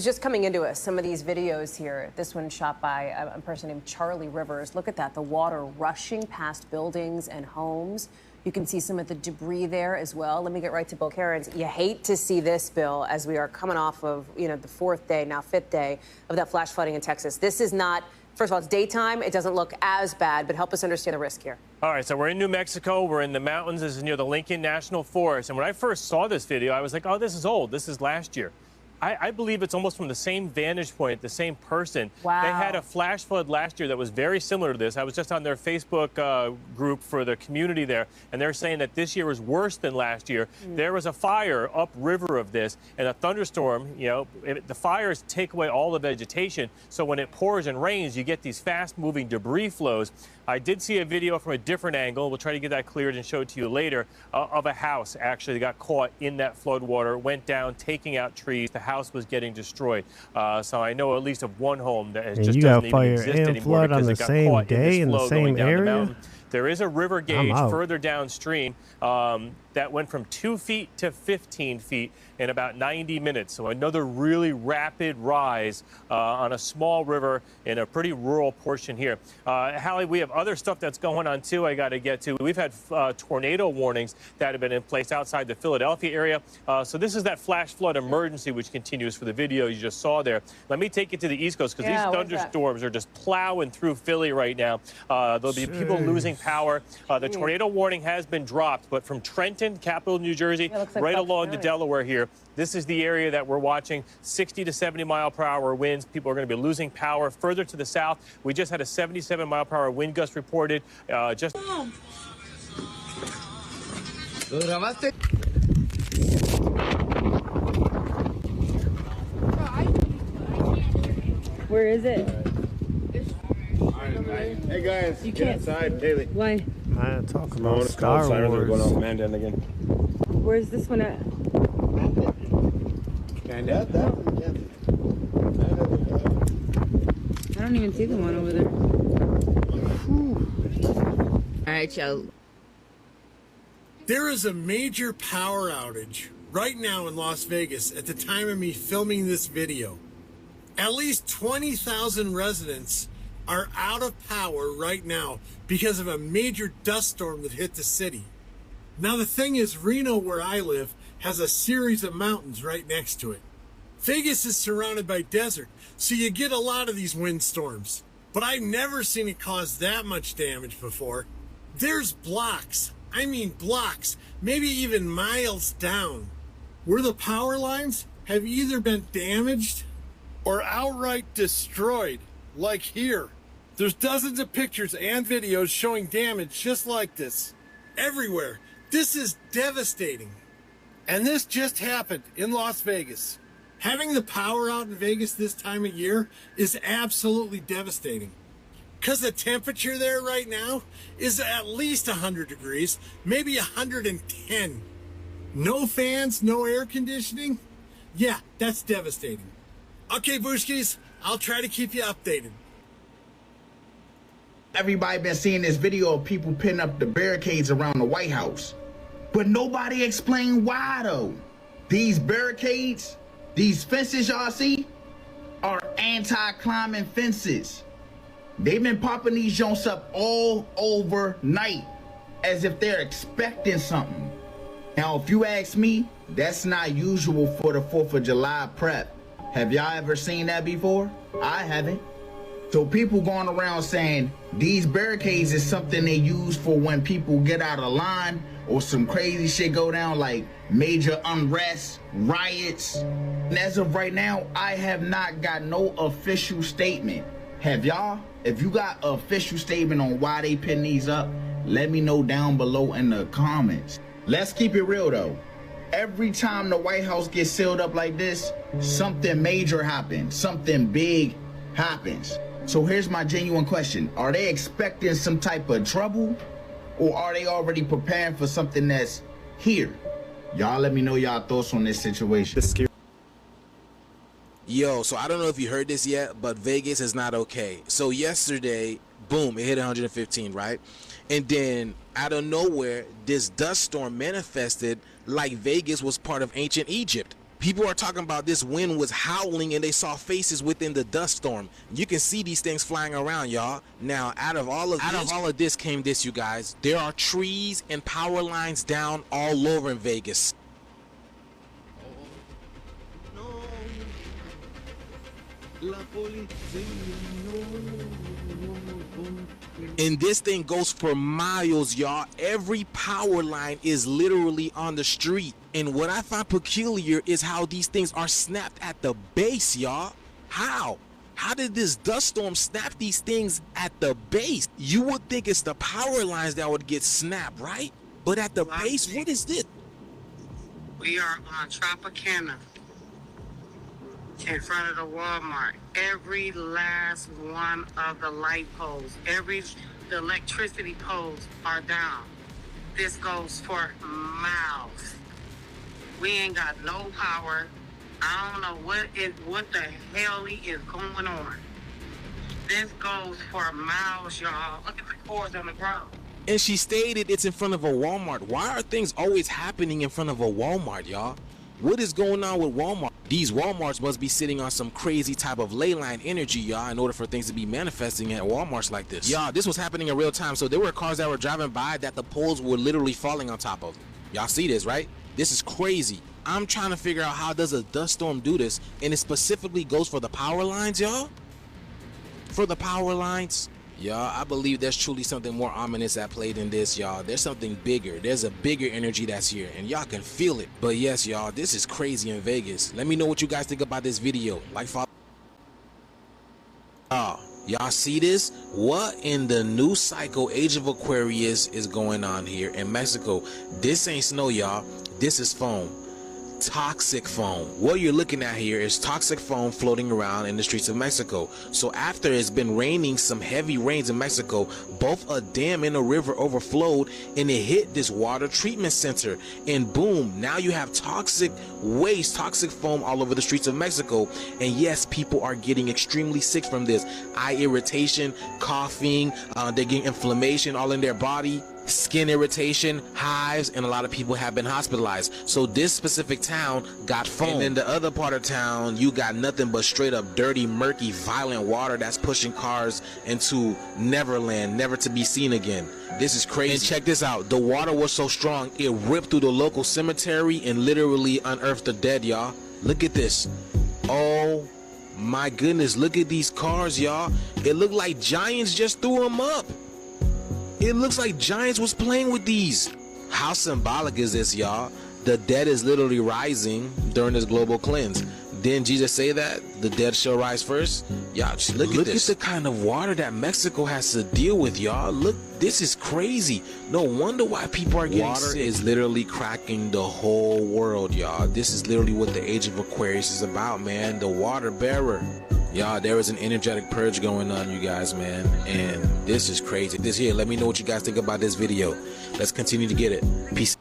Just coming into us, some of these videos here. This one shot by a person named Charlie Rivers. Look at that, the water rushing past buildings and homes. You can see some of the debris there as well. Let me get right to Bill Cairns. You hate to see this, Bill, as we are coming off of, the fourth day, now fifth day of that flash flooding in Texas. This is not, first of all, it's daytime. It doesn't look as bad, but help us understand the risk here. All right, so we're in New Mexico. We're in the mountains. This is near the Lincoln National Forest. And when I first saw this video, I was like, oh, this is old. This is last year. I believe it's almost from the same vantage point, the same person. Wow. They had a flash flood last year that was very similar to this. I was just on their Facebook group for the community there, and they're saying that this year was worse than last year. There was a fire upriver of this, and a thunderstorm, the fires take away all the vegetation, so when it pours and rains, you get these fast-moving debris flows. I did see a video from a different angle. We'll try to get that cleared and show it to you later, of a house actually that got caught in that flood water, went down, taking out trees. The house was getting destroyed. So I know at least of one home that just doesn't even exist anymore because it got caught in this flow going down the mountain. There is a river gauge further downstream that went from 2 feet to 15 feet in about 90 minutes. So another really rapid rise on a small river in a pretty rural portion here. Hallie, we have other stuff that's going on too I got to get to. We've had tornado warnings that have been in place outside the Philadelphia area. So this is that flash flood emergency which continues for the video you just saw there. Let me take you to the East Coast because these thunderstorms are just plowing through Philly right now. There'll be people losing power. The tornado warning has been dropped, but from Trenton, capital New Jersey, right along to Delaware here, this is the area that we're watching. 60 to 70 mile per hour winds. People are going to be losing power. Further to the south, we just had a 77 mile per hour wind gust reported. Where is it? Hey guys, you get outside, Haley. Why? I'm talking about Star Wars. Going off Mandan again. Where's this one at? Mandan. I don't even see the one over there. All right, y'all. There is a major power outage right now in Las Vegas at the time of me filming this video. At least 20,000 residents are out of power right now because of a major dust storm that hit the city. Now the thing is, Reno, where I live, has a series of mountains right next to it. Vegas is surrounded by desert, so you get a lot of these windstorms. But I've never seen it cause that much damage before. There's blocks, I mean blocks, maybe even miles down, where the power lines have either been damaged or outright destroyed, like here. There's dozens of pictures and videos showing damage just like this. Everywhere. This is devastating. And this just happened in Las Vegas. Having the power out in Vegas this time of year is absolutely devastating. Because the temperature there right now is at least 100 degrees, maybe 110. No fans, no air conditioning? Yeah, that's devastating. Okay, Booshkis, I'll try to keep you updated. Everybody been seeing this video of people putting up the barricades around the White House. But nobody explained why though. These barricades, these fences y'all see, are anti-climbing fences. They've been popping these joints up all overnight as if they're expecting something. Now, if you ask me, that's not usual for the 4th of July prep. Have y'all ever seen that before? I haven't. So people going around saying these barricades is something they use for when people get out of line or some crazy shit go down, like major unrest, riots. And as of right now, I have not got no official statement. Have y'all? If you got an official statement on why they putting these up, let me know down below in the comments. Let's keep it real though. Every time the White House gets sealed up like this, something major happens, something big happens. So here's my genuine question. Are they expecting some type of trouble, or are they already preparing for something that's here? Y'all let me know y'all thoughts on this situation. Yo, so I don't know if you heard this yet, but Vegas is not okay. So yesterday, boom, it hit 115, right? And then out of nowhere, this dust storm manifested like Vegas was part of ancient Egypt. People are talking about this wind was howling and they saw faces within the dust storm. You can see these things flying around, y'all. Now, out of all of this came this, you guys. There are trees and power lines down all over in Vegas. And this thing goes for miles, y'all. Every power line is literally on the street. And what I find peculiar is how these things are snapped at the base, y'all. How? How did this dust storm snap these things at the base? You would think it's the power lines that would get snapped, right? But at the base, what is this? We are on Tropicana in front of the Walmart. Every last one of the light poles, the electricity poles are down. This goes for miles. We ain't got no power. I don't know what the hell is going on. This goes for miles, y'all. Look at the cords on the ground. And she stated it's in front of a Walmart. Why are things always happening in front of a Walmart, y'all? What is going on with Walmart? These Walmarts must be sitting on some crazy type of ley line energy, y'all, in order for things to be manifesting at Walmarts like this. Y'all, this was happening in real time. So there were cars that were driving by that the poles were literally falling on top of them. Y'all see this, right? This is crazy. I'm trying to figure out how does a dust storm do this, and it specifically goes for the power lines, y'all? For the power lines? Y'all, I believe there's truly something more ominous at play than this, y'all. There's something bigger. There's a bigger energy that's here, and y'all can feel it. But yes, y'all, this is crazy in Vegas. Let me know what you guys think about this video. Like, follow. Y'all see this? What in the new cycle Age of Aquarius is going on here in Mexico? This ain't snow, y'all. This is foam. Toxic foam. What you're looking at here is toxic foam floating around in the streets of Mexico. So after it's been raining some heavy rains in Mexico, both a dam and a river overflowed and it hit this water treatment center, and boom, now you have toxic waste, toxic foam all over the streets of Mexico. And yes, people are getting extremely sick from this. Eye irritation, coughing, they're getting inflammation all in their body, skin irritation, hives, and a lot of people have been hospitalized. So this specific town got foam. And in the other part of town, you got nothing but straight up dirty, murky, violent water that's pushing cars into Neverland, never to be seen again. This is crazy. And check this out. The water was so strong, it ripped through the local cemetery and literally unearthed the dead, y'all. Look at this. Oh my goodness, look at these cars, y'all. It looked like giants just threw them up. It looks like giants was playing with these. How symbolic is this, y'all? The dead is literally rising during this global cleanse. Didn't Jesus say that? The dead shall rise first? Y'all, look at this. Look at the kind of water that Mexico has to deal with, y'all. Look, this is crazy. No wonder why people are getting sick. Water is literally cracking the whole world, y'all. This is literally what the Age of Aquarius is about, man. The water bearer. Y'all, there is an energetic purge going on, you guys, man, and this is crazy. This here, let me know what you guys think about this video. Let's continue to get it. Peace.